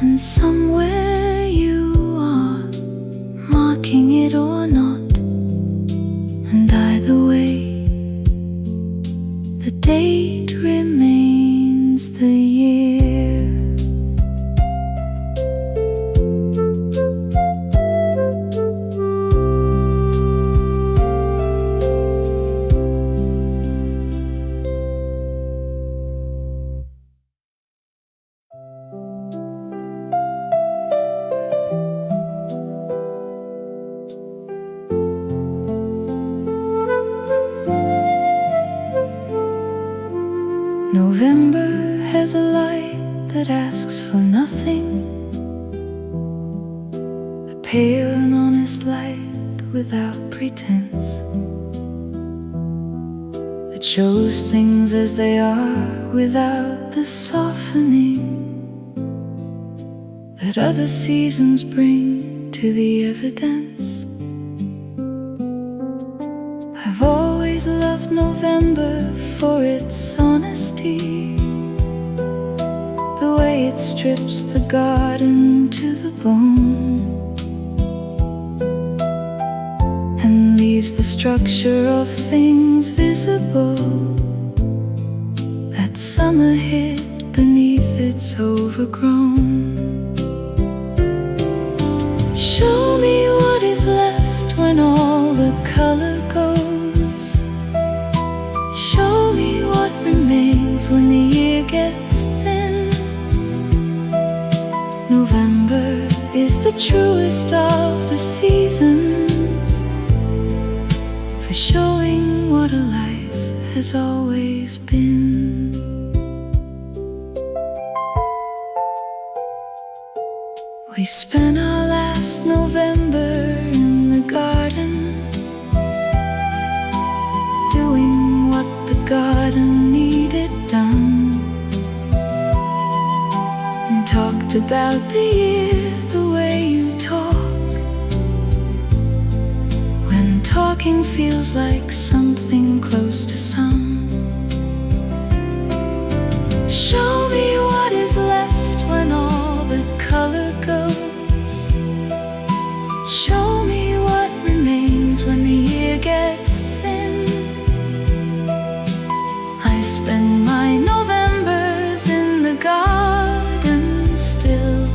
and somewhere you are, marking it or not. And either way, the date remains the year. November has a light that asks for nothing, a pale and honest light without pretense, that shows things as they are without the softening that other seasons bring to the evidence. I've always loved November for its honesty, the way it strips the garden to the bone and leaves the structure of things visible that summer hid beneath its overgrown. Show me what is left when all the color goes. Show me what remains when the year gets thin. November is the truest of the seasons for showing what a life has always been. We spent our last November in the garden, doing what the garden needed done, and talked about the year the way you talk, when talking feels like something close to some. Show me what is left when all the color goes. Show me what remains when the year gets thin. I spend my Novembers in the garden still,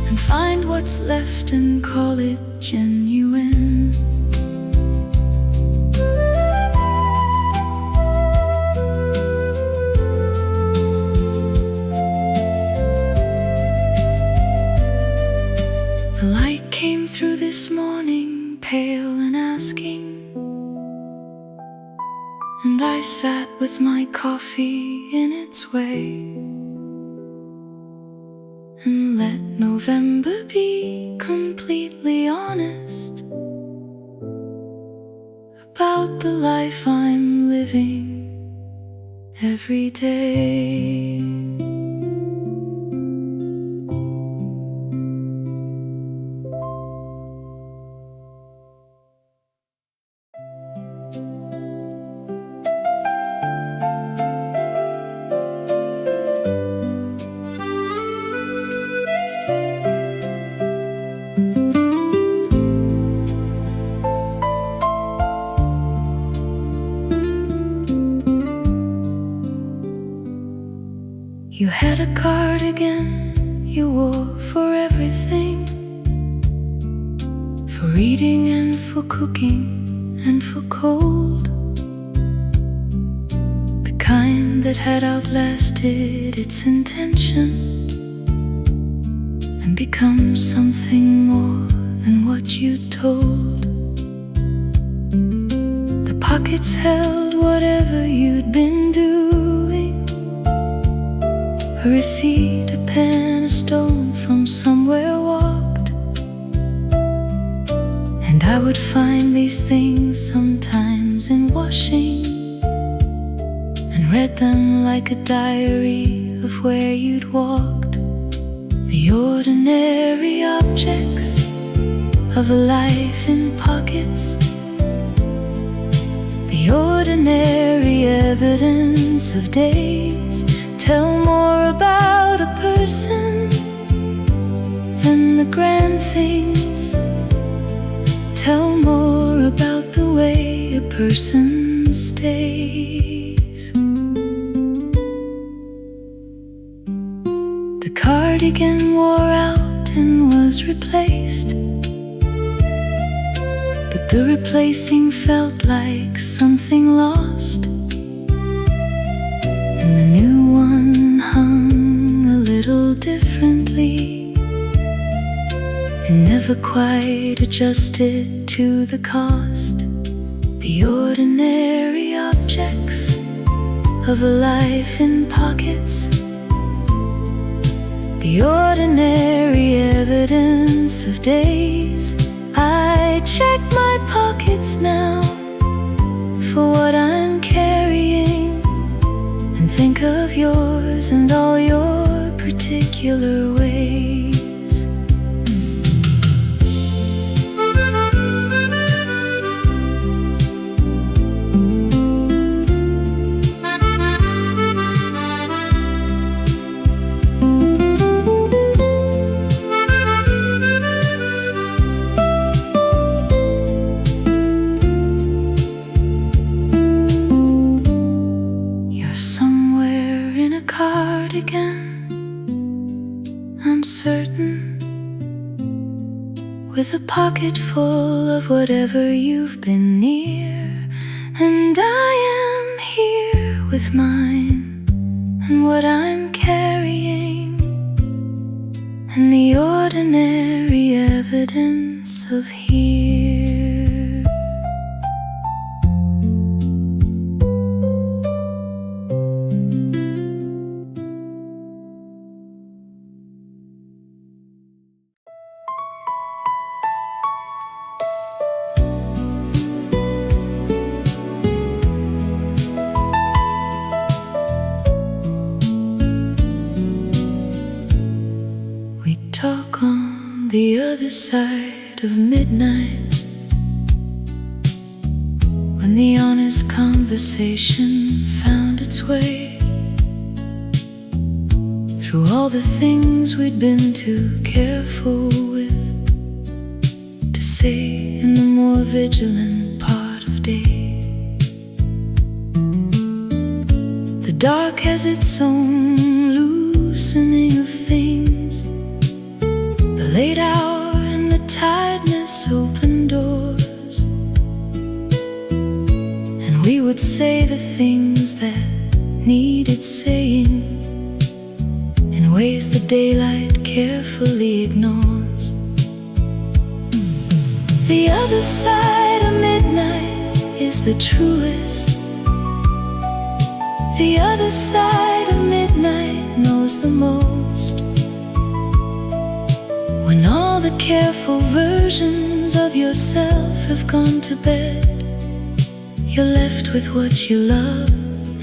and find what's left and call it genuine. The light came through this morning, pale and asking, and I sat with my coffee in its way and let November be completely honest about the life I'm living every day. You had a cardigan you wore for everything, for reading and for cooking and for cold, the kind that had outlasted its intention and become something more than what you told. The pockets held whatever you'd been doing, a receipt, a pen, a stone from somewhere walked. And I would find these things sometimes in washing, and read them like a diary of where you'd walked. The ordinary objects of a life in pockets, the ordinary evidence of days tell more about a person person stays. The cardigan wore out and was replaced, but the replacing felt like something lost, and the new one hung a little differently and never quite adjusted to the cost. The ordinary objects of a life in pockets, the ordinary evidence of days. I check my pockets now for what I'm carrying, and think of yours and all your particular ways. I'm certain, with a pocket full of whatever you've been near, and I am here with mine and what I'm carrying, and the ordinary evidence of here. Talk on the other side of midnight, when the honest conversation found its way through all the things we'd been too careful with to say in the more vigilant part of day. The dark has its own loosening of things, late hour and the tiredness open doors, and we would say the things that needed saying in ways the daylight carefully ignores. The other side of midnight is the truest. The other side of midnight knows the most. When all the careful versions of yourself have gone to bed, you're left with what you love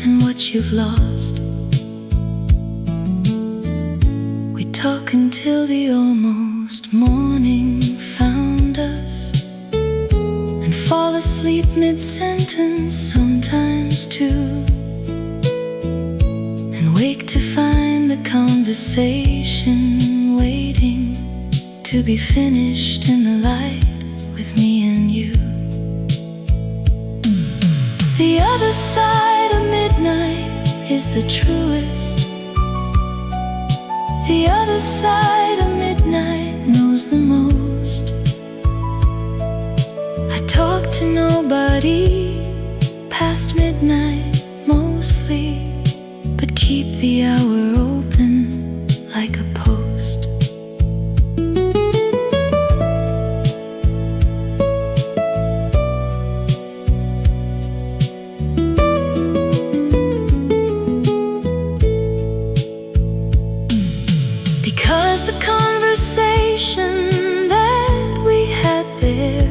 and what you've lost. We talk until the almost morning found us, and fall asleep mid-sentence sometimes too, and wake to find the conversation waiting to be finished in the light with me and you. The other side of midnight is the truest. The other side of midnight knows the most. I talk to nobody past midnight mostly, but keep the hour open like a post. Because the conversation that we had there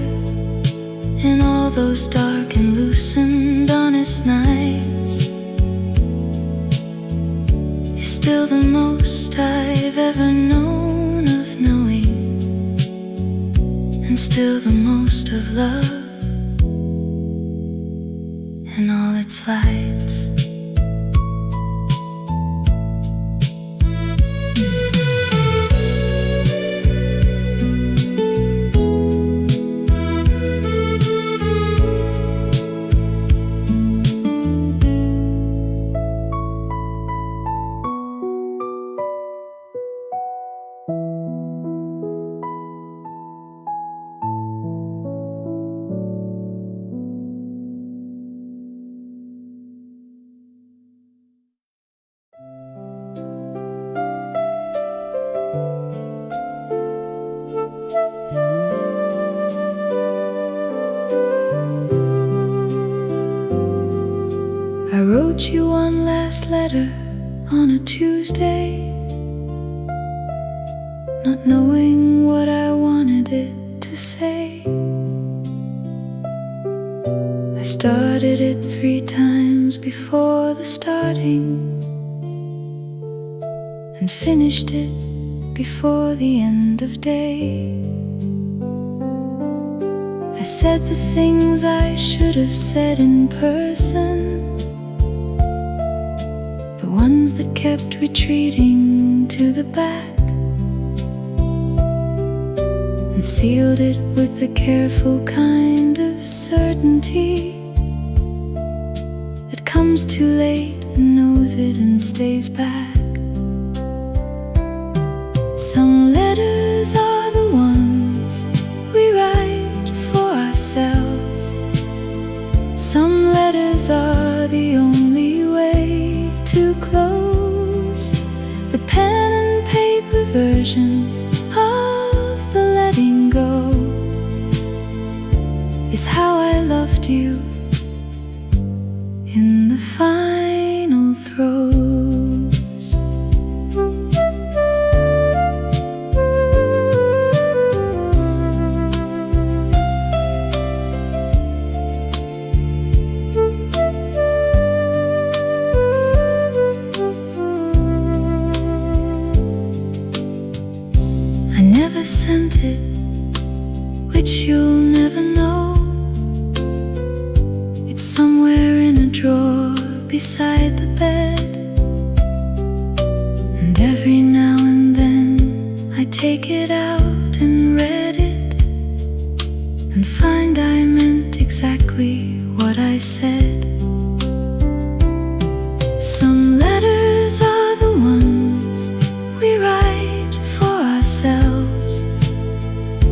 in all those dark and loosened honest nights is still the most I've ever known of knowing, and still the most of love and all its lights. not knowing what I wanted it to say. I started it 3 times before the starting, and finished it before the end of day. I said the things I should have said in person, the ones that kept retreating to the back, and sealed it with a careful kind of certainty that comes too late and knows it and stays back. Some letters are the ones we write for ourselves. Some letters are the only way to close. The pen and paper version of the letting go is how I loved you in the final throes. I never sent it, which you'll never know. It's somewhere in a drawer beside the bed, and every now and then I take it out and read it, and find I meant exactly what I said. Some letters are the ones we write for ourselves.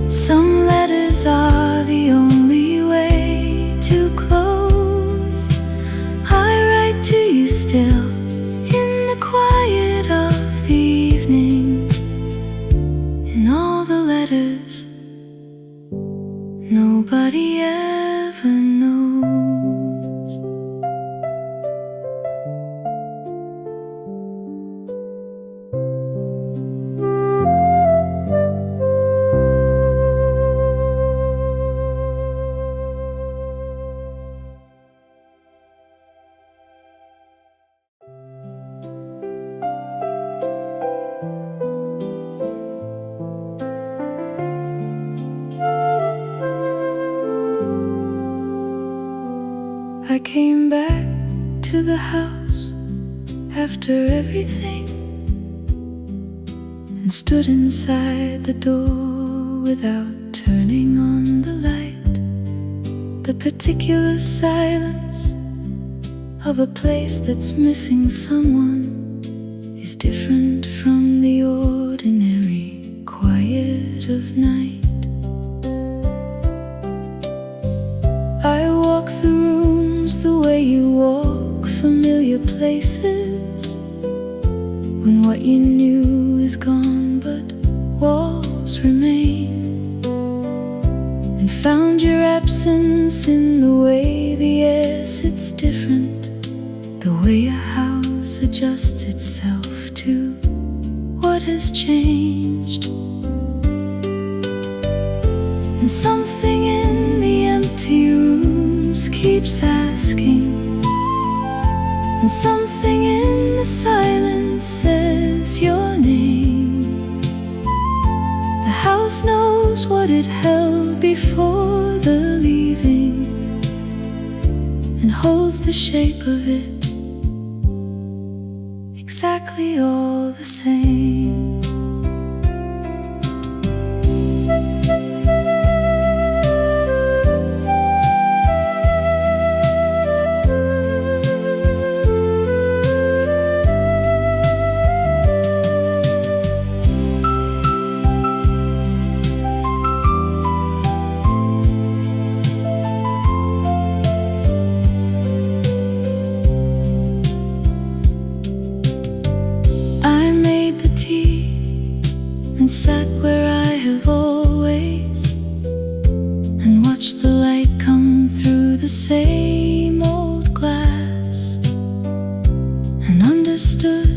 Some letters are the only way to close. I write to you still in the quiet of the evening. In all the letters nobody ever knows. I came back to the house after everything, and stood inside the door without turning on the light. The particular silence of a place that's missing someone is different from the ordinary quiet of night. I walk the rooms the way you walk familiar places, when what you knew is gone but walls remain, and found your absence in the way the air sits different, the way a house adjusts itself to what has changed. And something in the empty rooms keeps asking, and something in the silence says your name. The house knows what it held before the leaving, and holds the shape of it exactly all the same. And sat where I have always, and watched the light come through the same old glass, and understood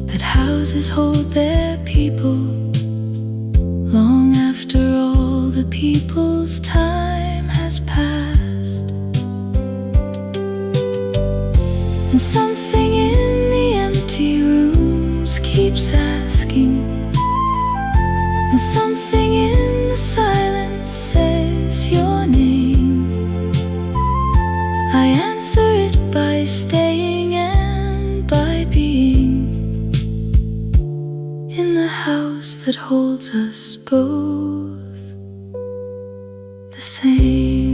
that houses hold their people long after all the people's time has passed. And something in the empty rooms keeps asking, and something in the silence says your name. I answer it by staying and by being in the house that holds us both the same.